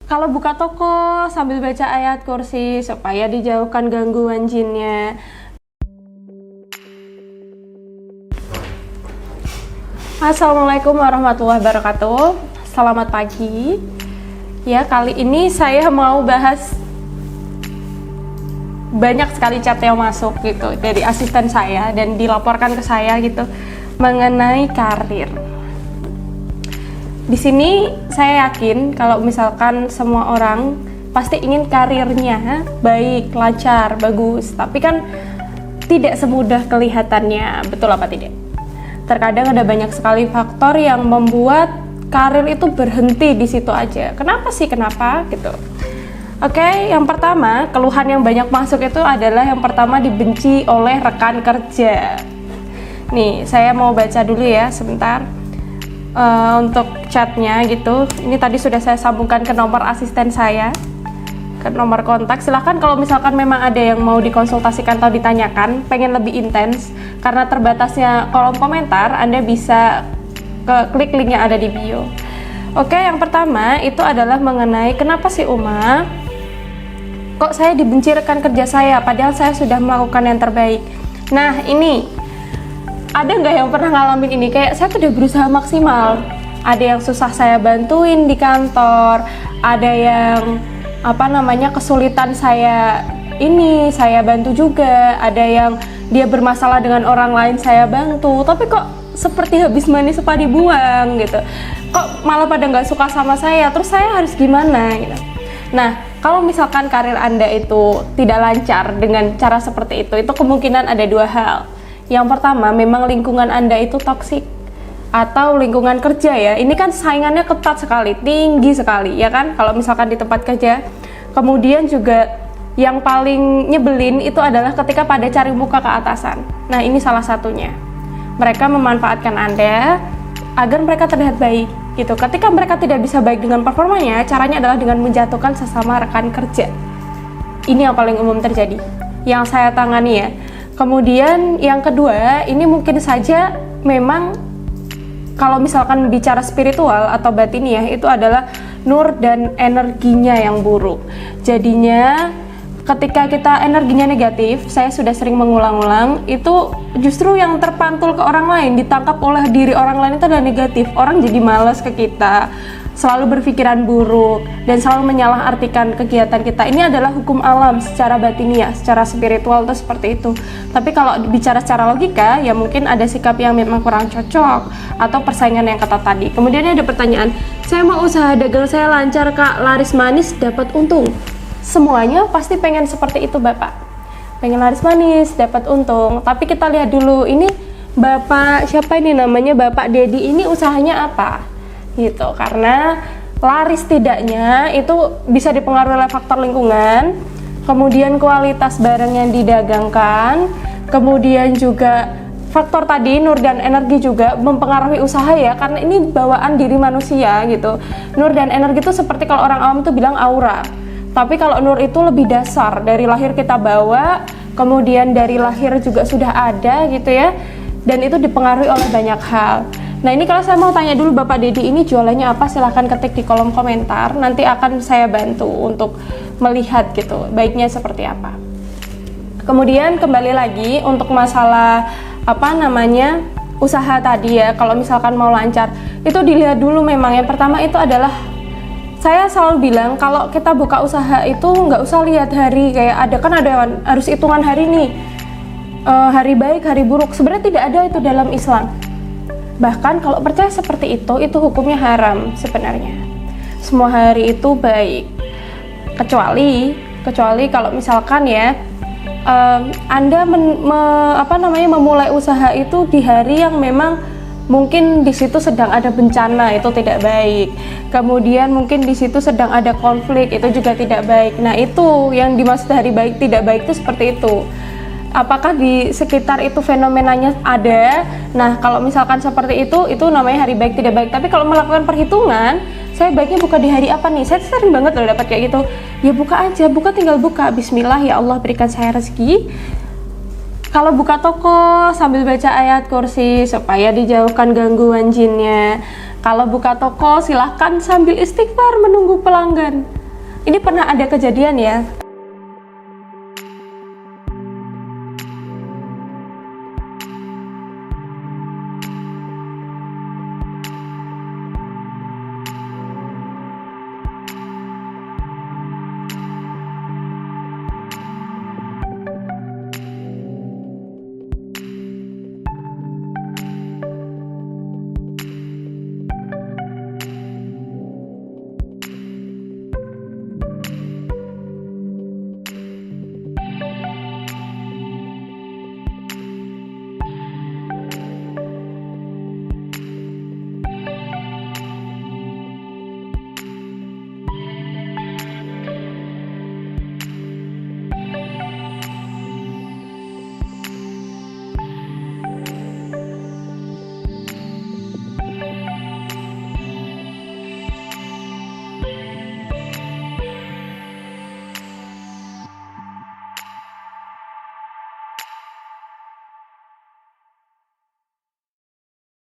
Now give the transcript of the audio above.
Kalau buka toko sambil baca ayat kursi supaya dijauhkan gangguan jinnya. Assalamualaikum warahmatullahi wabarakatuh. Selamat pagi. Ya, kali ini saya mau bahas banyak sekali chat yang masuk gitu dari asisten saya dan dilaporkan ke saya gitu mengenai karir. Di sini saya yakin kalau misalkan semua orang pasti ingin karirnya baik, lancar, bagus, tapi kan tidak semudah kelihatannya, betul apa tidak? Terkadang ada banyak sekali faktor yang membuat karir itu berhenti di situ aja. Kenapa sih? Kenapa gitu? Oke, yang pertama, keluhan yang banyak masuk itu adalah yang pertama dibenci oleh rekan kerja. Nih, saya mau baca dulu ya sebentar. Untuk chatnya gitu, ini tadi sudah saya sambungkan ke nomor asisten saya, ke nomor kontak. Silahkan kalau misalkan memang ada yang mau dikonsultasikan atau ditanyakan, pengen lebih intens, karena terbatasnya kolom komentar, Anda bisa klik link yang ada di bio. Oke, yang pertama itu adalah mengenai kenapa sih Uma kok saya dibenci rekan kerja saya padahal saya sudah melakukan yang terbaik. Nah, ini ada nggak yang pernah ngalamin ini? Kayak saya tuh udah berusaha maksimal, ada yang susah saya bantuin di kantor, ada yang kesulitan saya bantu juga, ada yang dia bermasalah dengan orang lain saya bantu, tapi kok seperti habis manis sepa dibuang gitu, kok malah pada nggak suka sama saya, terus saya harus gimana gitu. Nah, kalau misalkan karir Anda itu tidak lancar dengan cara seperti itu kemungkinan ada dua hal. Yang pertama, memang lingkungan Anda itu toksik atau lingkungan kerja ya. Ini kan saingannya ketat sekali, tinggi sekali ya kan kalau misalkan di tempat kerja. Kemudian juga yang paling nyebelin itu adalah ketika pada cari muka ke atasan. Nah, ini salah satunya. Mereka memanfaatkan Anda agar mereka terlihat baik gitu. Ketika mereka tidak bisa baik dengan performanya, caranya adalah dengan menjatuhkan sesama rekan kerja. Ini yang paling umum terjadi, yang saya tangani ya. Kemudian yang kedua, ini mungkin saja memang kalau misalkan bicara spiritual atau batiniah itu adalah nur dan energinya yang buruk. Jadinya ketika kita energinya negatif, saya sudah sering mengulang-ulang, itu justru yang terpantul ke orang lain, ditangkap oleh diri orang lain itu adalah negatif. Orang jadi malas ke kita, selalu berpikiran buruk, dan selalu menyalahartikan kegiatan kita. Ini adalah hukum alam secara batiniah, secara spiritual itu seperti itu. Tapi kalau bicara secara logika, ya mungkin ada sikap yang memang kurang cocok, atau persaingan yang ketat tadi. Kemudian ada pertanyaan, saya mau usaha dagang saya lancar kak, laris manis, dapat untung. Semuanya pasti pengen seperti itu Bapak, pengen laris manis, dapat untung. Tapi kita lihat dulu, ini Bapak siapa ini namanya, Bapak Dedi ini usahanya apa gitu, karena laris tidaknya itu bisa dipengaruhi oleh faktor lingkungan, kemudian kualitas barang yang didagangkan, kemudian juga faktor tadi nur dan energi juga mempengaruhi usaha ya, karena ini bawaan diri manusia gitu. Nur dan energi itu seperti kalau orang awam itu bilang aura, tapi kalau nur itu lebih dasar, dari lahir kita bawa, kemudian dari lahir juga sudah ada gitu ya, dan itu dipengaruhi oleh banyak hal. Nah, ini kalau saya mau tanya dulu Bapak Dedi ini jualannya apa, silahkan ketik di kolom komentar, nanti akan saya bantu untuk melihat gitu baiknya seperti apa. Kemudian kembali lagi untuk masalah usaha tadi ya, kalau misalkan mau lancar itu dilihat dulu. Memang yang pertama itu adalah, saya selalu bilang kalau kita buka usaha itu nggak usah lihat hari, kayak ada harus hitungan hari nih, hari baik, hari buruk. Sebenarnya tidak ada itu dalam Islam. Bahkan kalau percaya seperti itu hukumnya haram sebenarnya. Semua hari itu baik, kecuali kalau misalkan ya Anda memulai usaha itu di hari yang memang mungkin di situ sedang ada bencana, itu tidak baik. Kemudian mungkin di situ sedang ada konflik, itu juga tidak baik. Nah, itu yang dimaksud hari baik tidak baik itu seperti itu. Apakah di sekitar itu fenomenanya ada? Nah, kalau misalkan seperti itu namanya hari baik tidak baik. Tapi kalau melakukan perhitungan, saya baiknya buka di hari apa nih? Saya sering banget loh dapat kayak gitu. Ya buka aja, tinggal buka. Bismillah, ya Allah berikan saya rezeki. Kalau buka toko sambil baca ayat kursi supaya dijauhkan gangguan jinnya. Kalau buka toko silahkan sambil istighfar menunggu pelanggan. Ini pernah ada kejadian ya,